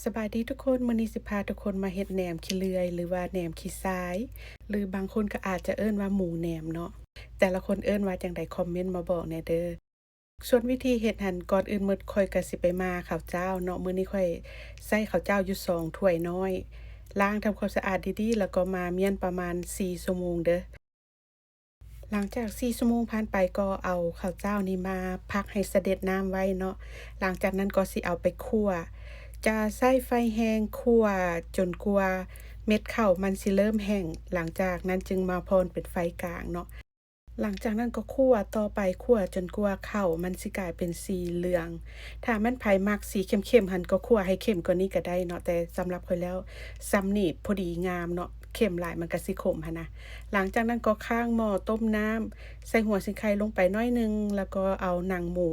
สบายดีทุกคนมื้อนี้สิพาทุกคนมาเฮ็ดแหนมขี้เลื่อยหรือว่าแหนมขี้ทรายหรือบางคนก็อาจจะเอิ้นว่าหมูแหนมเนาะแต่ละคนเอิ้นว่าจั่งใดคอมเมนต์มาบอกแหน่เด้อส่วนวิธีเฮ็ดหั้นก่อนอื่นหมดข้อยก็สิไปมาข้าวเจ้าเนาะมื้อนี้ข้อยใส่ข้าวเจ้าอยู่2ถ้วยน้อยล้างทำความสะอาดดีๆแล้วก็มาเมียนประมาณ4ชั่วโมงเด้อหลังจาก4ชั่วโมงผ่านไปก็เอาข้าวเจ้านี้มาพักให้เสด็จน้ำไว้เนาะหลังจากนั้นก็สิเอาไปคั่ว จะใช้ไฟแรงคั่วจนกว่าเม็ดข้าวมันสิเริ่มแห้งหลังจากนั้นจึงมาพรเป็นไฟกลางเนาะหลังจากนั้นก็คั่วต่อไปคั่วจนกว่าข้าวมันสิกลายเป็นสีเหลืองถ้ามันไผมักสีเข้มๆหั้นก็คั่วให้เข้มกว่านี้ก็ได้เนาะแต่สำหรับข้อยแล้วส่ำนี้พอดีงามเนาะเข้มหลายมันก็สิขมหั้นนะหลังจากนั้นก็ข้างหม้อต้มน้ำใส่หัวสิงไคลงไปน้อยหนึ่งแล้วก็เอาหนังหมู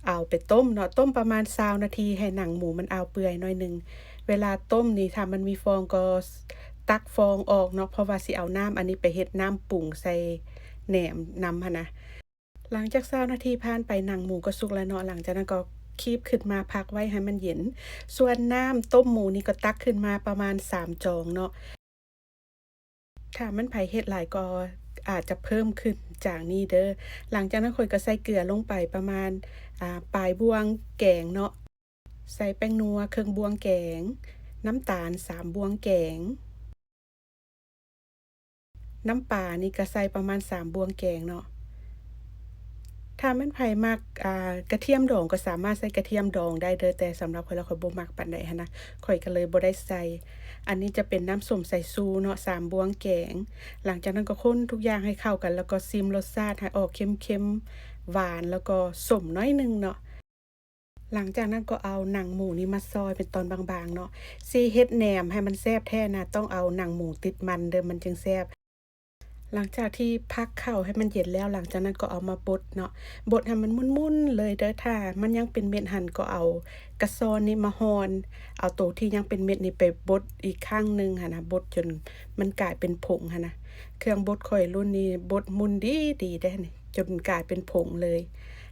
เอาไปต้มเนาะต้มประมาณ20นาทีให้หนังหมูมันอ้าวเปื่อยหน่อยหนึ่งเวลาต้มนี่ถ้ามันมีฟองก็ตักฟองออกเนาะเพราะว่าสิเอาน้ำอันนี้ไปเฮ็ดน้ำปรุงใส่แหนมนำหั้นนะหลังจาก20นาทีผ่านไปหนังหมูก็สุกแล้วเนาะหลังจากนั้นก็คีบขึ้นมาพักไว้ให้มันเย็นส่วนน้ำต้มหมูนี่ก็ตักขึ้นมาประมาณ3จองเนาะ ถ้ามันไผเฮ็ดหลายก็อาจจะเพิ่มขึ้นจากนี้เด้อหลังจากนั้นข้อยก็ใส่เกลือลงไปประมาณปลายบวงแกงเนาะใส่แป้งนัวครึ่งบวงแกงน้ำตาล3บวงแกงน้ำปลานี่ก็ใส่ประมาณ3บวงแกงเนาะ ถ้าแม่นไผมักกระเทียมดองก็สามารถใส่กระเทียมดองได้เด้อแต่สำหรับข้อยแล้วข้อยบ่มักปานใดหั้นนะข้อยก็เลยบ่ได้ใส่อันนี้จะเป็นน้ำส้มสายชูเนาะ3บ้วงแกงหลังจากนั้นก็คนทุกอย่างให้เข้ากันแล้วก็ชิมรสชาติให้ออกเค็มๆหวานแล้วก็ส้มน้อยหนึ่งเนาะหลังจากนั้นก็เอาหนังหมูนี่มาซอยเป็นตอนบางๆเนาะสิเฮ็ดแหนมให้มันแซ่บแท้นะต้องเอาหนังหมูติดมันเด้อมันจึงแซ่บ หลังจากที่พักข้าวให้มันเย็นแล้วหลังจากนั้นก็เอามาบดเนาะบดให้มันมุนๆเลยเด้อถ้ามันยังเป็นเม็ดหั่นก็เอากระซ้อนนี่มาฮ้อนเอาตัวที่ยังเป็นเม็ดนี่ไปบดอีกข้างหนึ่งหั้นนะบดจนมันกลายเป็นผงหั้นนะเครื่องบดข้อยรุ่นนี้บดมุนดีๆเด้นี่จนกลายเป็นผงเลย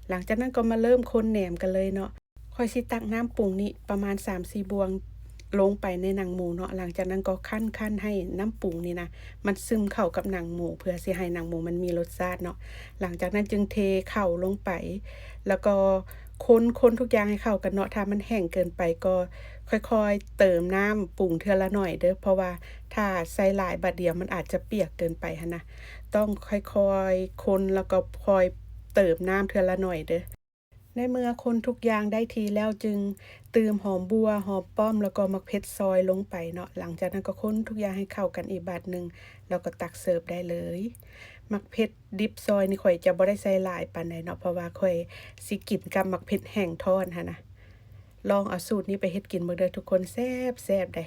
หลังจากนั้นก็มาเริ่มคนแหนมกันเลยเนาะข้อยสิตักน้ำปรุงนี่ประมาณ3-4บวงลงไปในหนังหมูเนาะหลังจากนั้นก็คั่นๆให้น้ำปรุงนี่นะ มันซึมเข้ากับหนังหมูเพื่อสิให้หนังหมูมันมีรสชาติเนาะหลังจากนั้นจึงเทข้าวลงไปแล้วก็คนทุกอย่างให้เข้ากันเนาะถ้ามันแห้งเกินไปก็ค่อยๆเติมน้ำปรุงเทื่อละหน่อยเด้อเพราะว่าถ้าใส่หลายบัดเดียวมันอาจจะเปียกเกินไปหั้นนะต้องค่อยๆคนแล้วก็คอยเติมน้ำเทื่อละหน่อยเด้อ ในเมื่อคนทุกอย่างได้ทีแล้วจึงเติมหอมบัวหอมป้อมแล้วก็มะเขือซอยลงไปเนาะหลังจากนั้นก็คนทุกอย่างให้เข้ากันอีกบาดหนึ่งแล้วก็ตักเสิร์ฟได้เลยมักเผ็ดดิบซอยนี่ข่อยจะบ่ได้ใส่หลายปานใดเนาะเพราะว่าข่อยสิกินกับมักเผ็ดแห้งทอดหั้นนะลองเอาสูตรนี้ไปเฮ็ดกินเบิ่งเด้อทุกคนแซ่บๆเด้